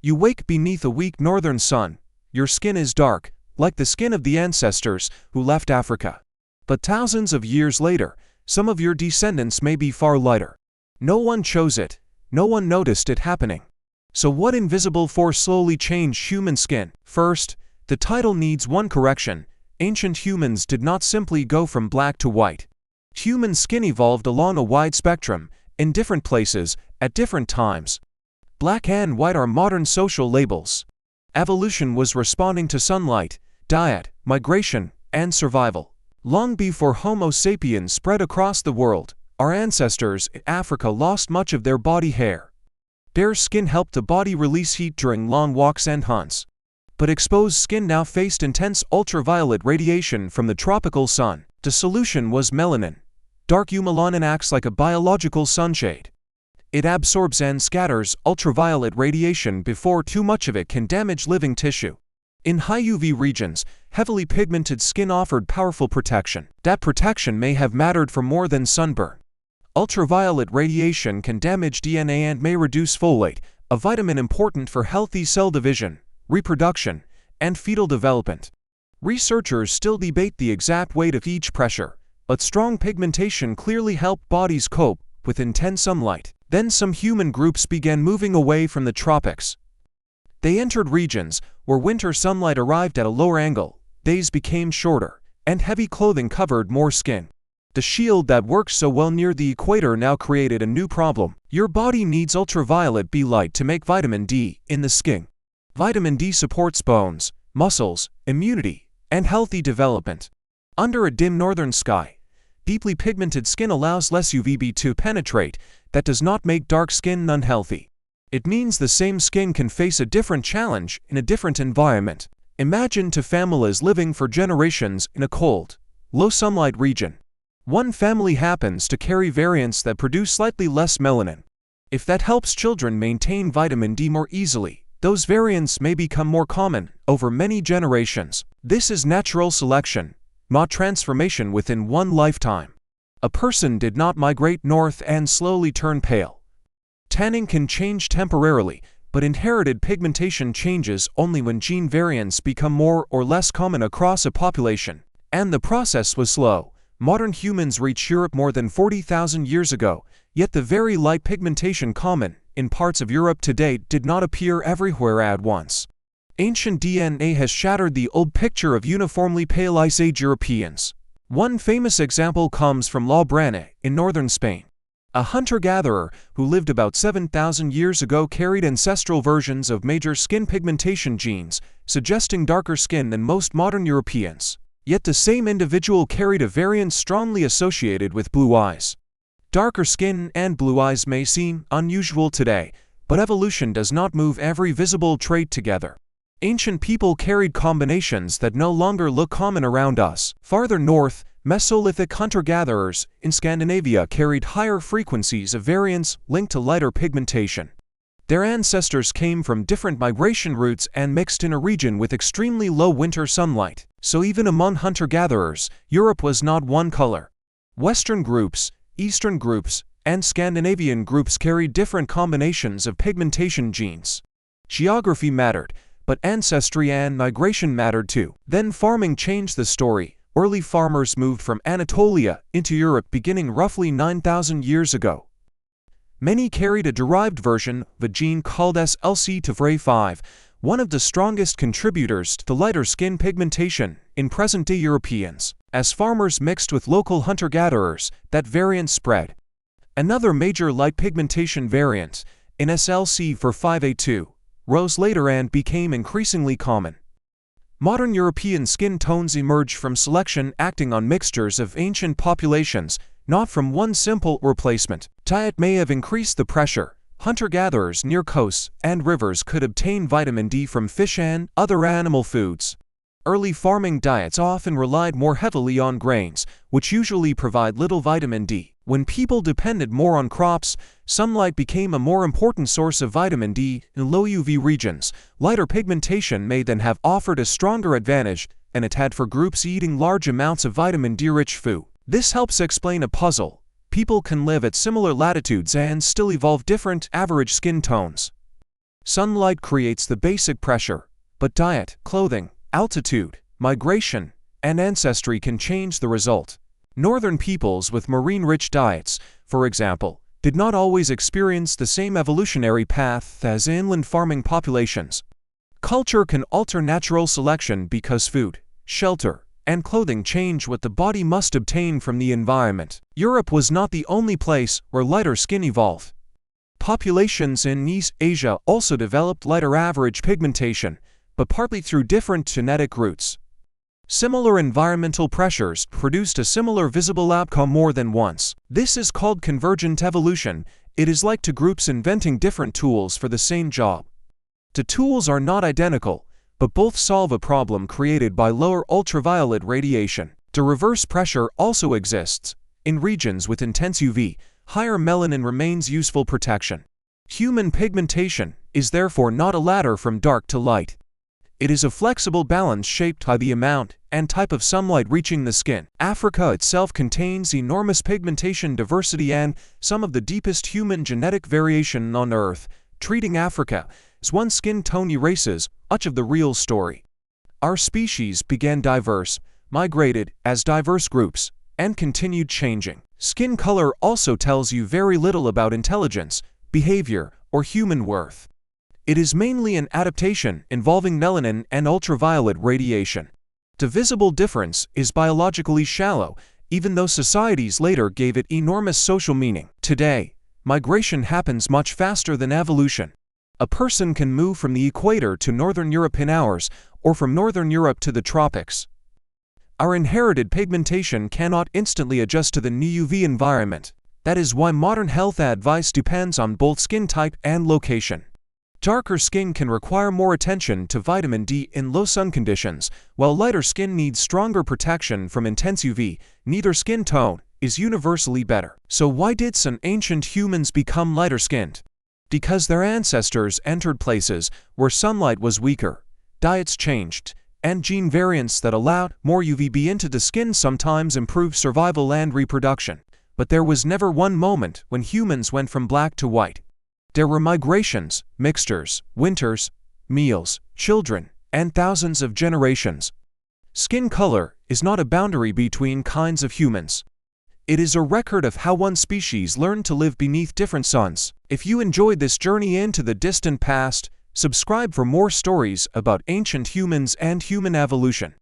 You wake beneath a weak northern sun. Your skin is dark, like the skin of the ancestors who left Africa. But thousands of years later, some of your descendants may be far lighter. No one chose it. No one noticed it happening. So what invisible force slowly changed human skin? First, the title needs one correction. Ancient humans did not simply go from black to white. Human skin evolved along a wide spectrum, in different places, at different times. Black and white are modern social labels. Evolution was responding to sunlight, diet, migration, and survival. Long before Homo sapiens spread across the world, our ancestors in Africa lost much of their body hair. Bare skin helped the body release heat during long walks and hunts. But exposed skin now faced intense ultraviolet radiation from the tropical sun. The solution was melanin. Dark melanin acts like a biological sunshade. It absorbs and scatters ultraviolet radiation before too much of it can damage living tissue. In high UV regions, heavily pigmented skin offered powerful protection. That protection may have mattered for more than sunburn. Ultraviolet radiation can damage DNA and may reduce folate, a vitamin important for healthy cell division, reproduction, and fetal development. Researchers still debate the exact weight of each pressure, but strong pigmentation clearly helped bodies cope with intense sunlight. Then some human groups began moving away from the tropics. They entered regions where winter sunlight arrived at a lower angle, days became shorter, and heavy clothing covered more skin. The shield that worked so well near the equator now created a new problem. Your body needs ultraviolet B light to make vitamin D in the skin. Vitamin D supports bones, muscles, immunity, and healthy development. Under a dim northern sky, deeply pigmented skin allows less UVB to penetrate. That does not make dark skin unhealthy. It means the same skin can face a different challenge in a different environment. Imagine two families living for generations in a cold, low sunlight region. One family happens to carry variants that produce slightly less melanin. If that helps children maintain vitamin D more easily, those variants may become more common over many generations. This is natural selection, not transformation within one lifetime. A person did not migrate north and slowly turn pale. Tanning can change temporarily, but inherited pigmentation changes only when gene variants become more or less common across a population. And the process was slow. Modern humans reached Europe more than 40,000 years ago, yet the very light pigmentation common in parts of Europe today did not appear everywhere at once. Ancient DNA has shattered the old picture of uniformly pale Ice Age Europeans. One famous example comes from La Brana in northern Spain. A hunter-gatherer who lived about 7,000 years ago carried ancestral versions of major skin pigmentation genes, suggesting darker skin than most modern Europeans. Yet the same individual carried a variant strongly associated with blue eyes. Darker skin and blue eyes may seem unusual today, but evolution does not move every visible trait together. Ancient people carried combinations that no longer look common around us. Farther north, Mesolithic hunter-gatherers in Scandinavia carried higher frequencies of variants linked to lighter pigmentation. Their ancestors came from different migration routes and mixed in a region with extremely low winter sunlight. So even among hunter-gatherers, Europe was not one color. Western groups, Eastern groups, and Scandinavian groups carried different combinations of pigmentation genes. Geography mattered, but ancestry and migration mattered too. Then farming changed the story. Early farmers moved from Anatolia into Europe beginning roughly 9,000 years ago. Many carried a derived version of a gene called SLC2FRA5, one of the strongest contributors to lighter skin pigmentation in present-day Europeans. As farmers mixed with local hunter-gatherers, that variant spread. Another major light pigmentation variant, in SLC45A2, rose later and became increasingly common. Modern European skin tones emerged from selection acting on mixtures of ancient populations, not from one simple replacement. Diet may have increased the pressure. Hunter-gatherers near coasts and rivers could obtain vitamin D from fish and other animal foods. Early farming diets often relied more heavily on grains, which usually provide little vitamin D. When people depended more on crops, sunlight became a more important source of vitamin D in low UV regions. Lighter pigmentation may then have offered a stronger advantage than it had for groups eating large amounts of vitamin D-rich food. This helps explain a puzzle. People can live at similar latitudes and still evolve different average skin tones. Sunlight creates the basic pressure, but diet, clothing, altitude, migration, and ancestry can change the result. Northern peoples with marine-rich diets, for example, did not always experience the same evolutionary path as inland farming populations. Culture can alter natural selection because food, shelter, and clothing change what the body must obtain from the environment. Europe was not the only place where lighter skin evolved. Populations in East Asia also developed lighter average pigmentation, but partly through different genetic routes. Similar environmental pressures produced a similar visible outcome more than once. This is called convergent evolution. It is like two groups inventing different tools for the same job. The tools are not identical, but both solve a problem created by lower ultraviolet radiation. The reverse pressure also exists. In regions with intense UV, higher melanin remains useful protection. Human pigmentation is therefore not a ladder from dark to light. It is a flexible balance shaped by the amount and type of sunlight reaching the skin. Africa itself contains enormous pigmentation diversity and some of the deepest human genetic variation on Earth. Treating Africa as one skin tone erases much of the real story. Our species began diverse, migrated as diverse groups, and continued changing. Skin color also tells you very little about intelligence, behavior, or human worth. It is mainly an adaptation involving melanin and ultraviolet radiation. The visible difference is biologically shallow, even though societies later gave it enormous social meaning. Today, migration happens much faster than evolution. A person can move from the equator to Northern Europe in hours, or from Northern Europe to the tropics. Our inherited pigmentation cannot instantly adjust to the new UV environment. That is why modern health advice depends on both skin type and location. Darker skin can require more attention to vitamin D in low sun conditions, while lighter skin needs stronger protection from intense UV. Neither skin tone is universally better. So why did some ancient humans become lighter-skinned? Because their ancestors entered places where sunlight was weaker, diets changed, and gene variants that allowed more UVB into the skin sometimes improved survival and reproduction. But there was never one moment when humans went from black to white. There were migrations, mixtures, winters, meals, children, and thousands of generations. Skin color is not a boundary between kinds of humans. It is a record of how one species learned to live beneath different suns. If you enjoyed this journey into the distant past, subscribe for more stories about ancient humans and human evolution.